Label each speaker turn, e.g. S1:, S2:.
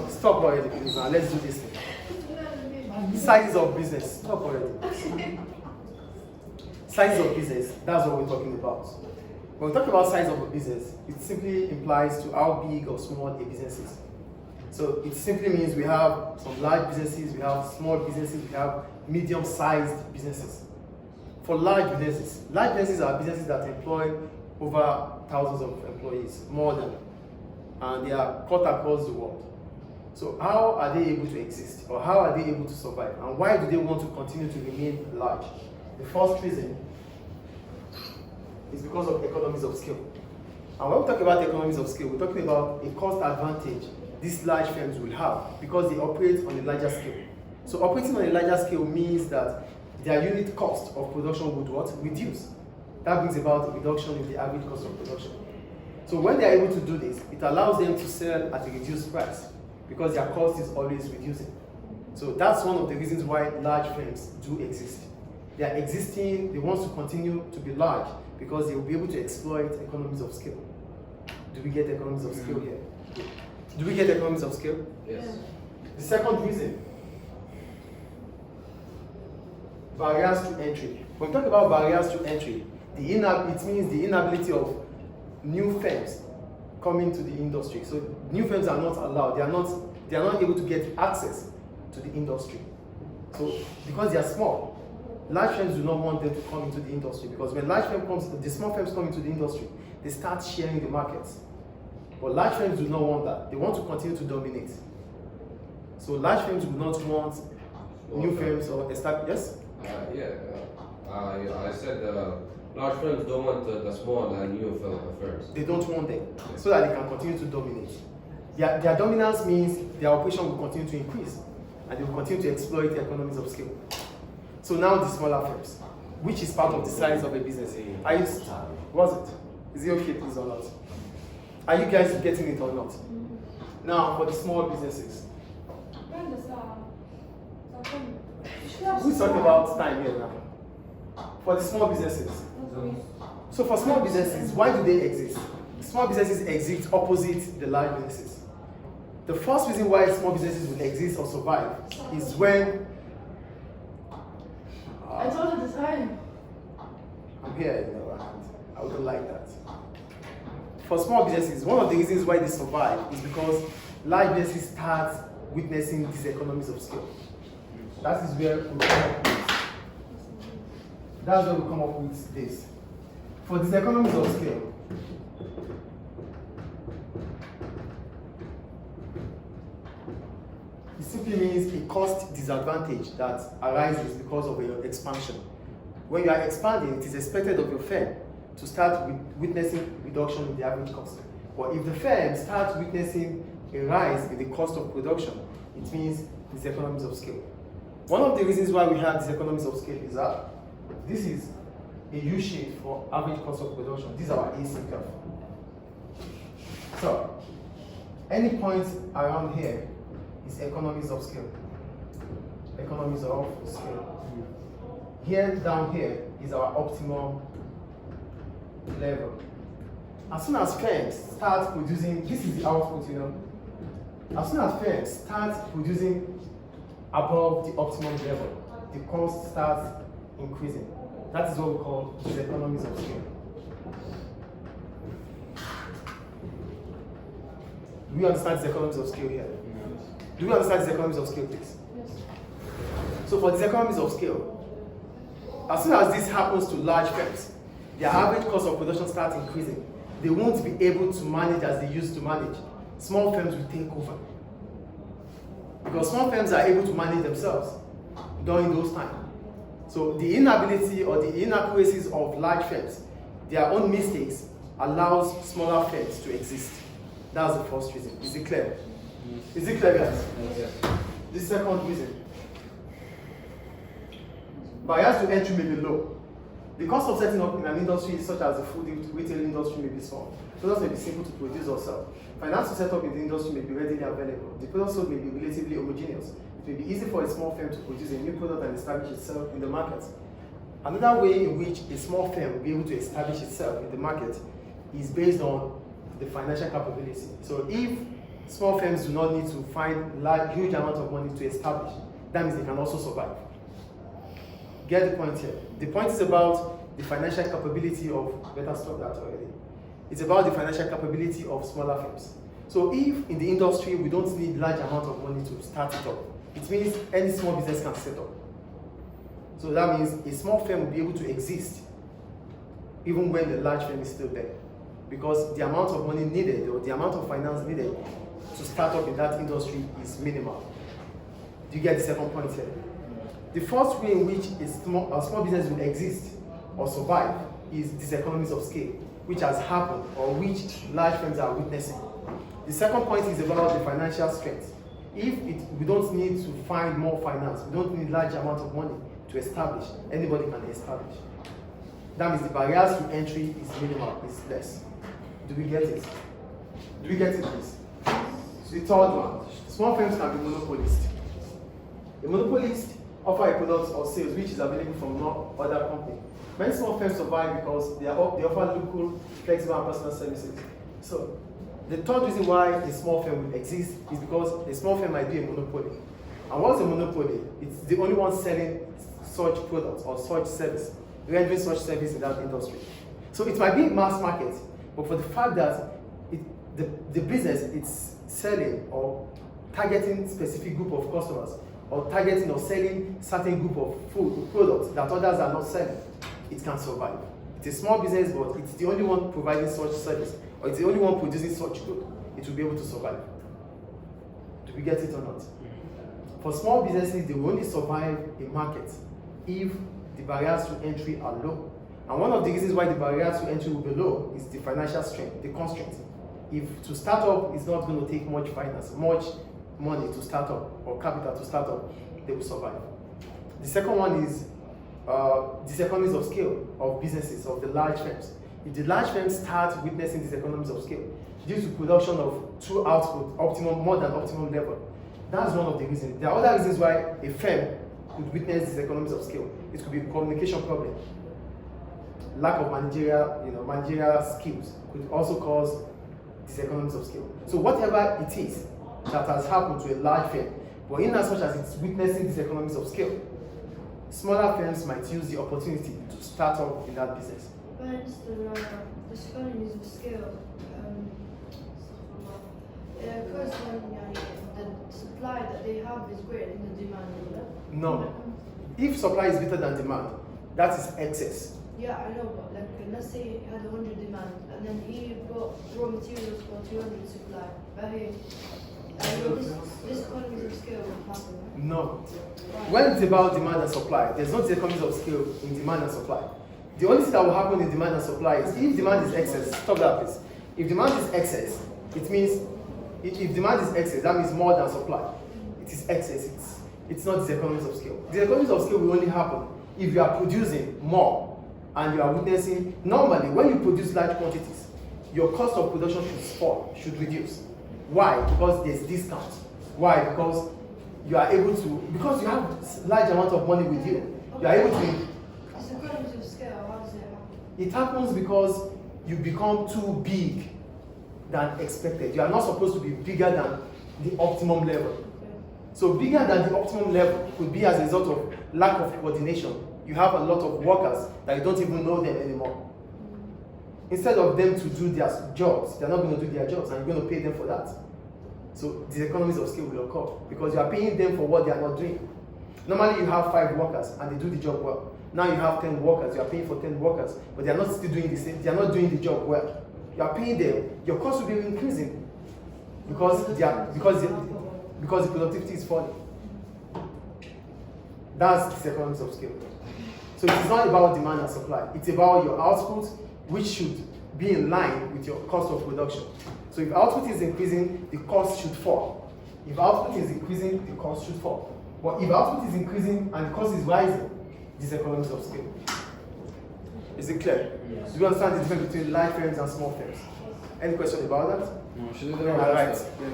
S1: Stop already, please. Now let's do this thing. Size of business. Stop already. Size of business. That's what we're talking about. When we talk about size of a business, it simply implies to how big or small a business is. So it simply means we have some large businesses, we have small businesses, we have medium-sized businesses. For large businesses are businesses that employ over thousands of employees, more than, and they are cut across the world. So how are they able to exist, or how are they able to survive, and why do they want to continue to remain large? The first reason is because of economies of scale. And when we talk about economies of scale, we're talking about a cost advantage these large firms will have because they operate on a larger scale. So operating on a larger scale means that their unit cost of production would what? Reduce. That brings about a reduction in the average cost of production. So when they are able to do this, it allows them to sell at a reduced price because their cost is always reducing. So that's one of the reasons why large firms do exist. They are existing, they want to continue to be large because they will be able to exploit economies of scale. Do we get economies of scale here? Do we get economies of scale?
S2: Yes.
S1: The second reason, barriers to entry. When we talk about barriers to entry, it means the inability of new firms coming to the industry. So new firms are not allowed, they are not able to get access to the industry. So because they are small, large firms do not want them to come into the industry because when the small firms come into the industry, they start sharing the markets. But large firms do not want that. They want to continue to dominate. So large firms do not want new firms or establish. Yes?
S2: I said large firms don't want the small and new firms.
S1: They don't want them so that they can continue to dominate. Their dominance means their operation will continue to increase and they will continue to exploit the economies of scale. So now the smaller firms, which is part of the size of a business. Was it? Is it okay, please, or not? Are you guys getting it or not? Now, for the small businesses. We're talking about time here now. For the small businesses. So for small businesses, why do they exist? Small businesses exist opposite the large businesses. The first reason why small businesses will exist or survive is when
S3: I told you the time.
S1: I'm here, I wouldn't like that. For small businesses, one of the reasons why they survive is because large businesses start witnessing these economies of scale. That is where we come up with. That's where we come up with this. For these economies of scale, it simply means a cost disadvantage that arises because of your expansion. When you are expanding, it is expected of your firm to start witnessing reduction in the average cost. But if the firm starts witnessing a rise in the cost of production, it means these economies of scale. One of the reasons why we have these economies of scale is that this is a U-shape for average cost of production. These are our AC curve. So, any point around here is economies of scale. Economies of scale. Here, down here, is our optimum level. As soon as firms start producing, this is the output, As soon as firms start producing above the optimum level, the cost starts increasing. That is what we call the economies of scale. Do we understand the economies of scale here? Yes. Do we understand the economies of scale, please?
S3: Yes.
S1: So for these economies of scale, as soon as this happens to large firms, their average cost of production starts increasing. They won't be able to manage as they used to manage. Small firms will take over. Because small firms are able to manage themselves during those times. So the inability or the inaccuracies of large firms, their own mistakes, allows smaller firms to exist. That's the first reason. Is it clear? Yes. Is it clear, guys?
S2: Yes.
S1: The second reason. Barriers to entry may be low. The cost of setting up in an industry such as the food retail industry may be small. Products may be simple to produce or sell. Finance to set up in the industry may be readily available. The product sold may be relatively homogeneous. It may be easy for a small firm to produce a new product and establish itself in the market. Another way in which a small firm will be able to establish itself in the market is based on the financial capability. So if Small firms do not need to find huge amount of money to establish. That means they can also survive. Get the point here. The point is about the financial capability of, better stop that already. It's about the financial capability of smaller firms. So if in the industry we don't need large amount of money to start it up, it means any small business can set up. So that means a small firm will be able to exist even when the large firm is still there. Because the amount of money needed or the amount of finance needed to start up in that industry is minimal. Do you get the second point here? The first way in which a small business will exist or survive is diseconomies of scale, which has happened or which large firms are witnessing. The second point is about the financial strength. We don't need to find more finance, we don't need large amount of money to establish, anybody can establish. That means the barriers to entry is minimal, is less. Do we get it? Do we get it, please? So the third one, small firms can be monopolists. A monopolist offer a product or sales which is available from no other company. Many small firms survive because they offer local, flexible, and personal services. So the third reason why a small firm will exist is because a small firm might be a monopoly. And what's a monopoly? It's the only one selling such products or such service, rendering such service in that industry. So it might be mass market, but for the fact that the business it's selling or targeting specific group of customers, or targeting or selling certain group of food products that others are not selling, it can survive. It's a small business, but it's the only one providing such service, or it's the only one producing such good. It will be able to survive. Do we get it or not? For small businesses, they will only survive a market if the barriers to entry are low. And one of the reasons why the barriers to entry will be low is the financial strength, the constraint. If to start up, it's not going to take much finance, much money to start up, or capital to start up, they will survive. The second one is diseconomies of scale of businesses, of the large firms. If the large firms start witnessing diseconomies of scale due to production of true output, more than optimum level, that's one of the reasons. There are other reasons why a firm could witness diseconomies of scale. It could be a communication problem. Lack of managerial skills could also cause diseconomies of scale. So whatever it is that has happened to a large firm, but in as much as it's witnessing diseconomies of scale, smaller firms might use the opportunity to start up in that business.
S3: But the economies of scale, because the supply that they have is greater than the demand,
S1: No. If supply is greater than demand, that is excess.
S3: Yeah, I know, but let's say he had 100 demand, and then he bought raw materials for 200 supply. But hey, this economies of scale will happen, right?
S1: No. When it's about demand and supply, there's no economies of scale in demand and supply. The only thing that will happen in demand and supply is if demand is excess. Stop that, please. If demand is excess, it means if demand is excess, that means more than supply. It is excess. It's not the economies of scale. The economies of scale will only happen if you are producing more and you are witnessing. Normally, when you produce large quantities, your cost of production should fall, should reduce. Why? Because there's discount. Why? Because you are able to, because you have large amount of money with you, you are able to.
S3: It's economies of scale. How does it happen?
S1: It happens because you become too big than expected. You are not supposed to be bigger than the optimum level. So bigger than the optimum level could be as a result of lack of coordination. You have a lot of workers that you don't even know them anymore. Instead of them to do their jobs, they're not going to do their jobs, and you're going to pay them for that. So the economies of scale will occur because you are paying them for what they are not doing. Normally you have 5 workers and they do the job well. Now you have 10 workers, you are paying for 10 workers, but they are not still doing the same, they are not doing the job well. You are paying them, your cost will be increasing because the productivity is falling. That's the economies of scale. So it's not about demand and supply. It's about your output, which should be in line with your cost of production. So if output is increasing, the cost should fall. If output is increasing, the cost should fall. But if output is increasing and the cost is rising, this is economies of scale. Is it clear?
S3: Yes.
S1: Do you understand the difference between large firms and small firms? Any question about that?
S2: No, she did the
S1: All right.
S2: right.
S1: Yeah.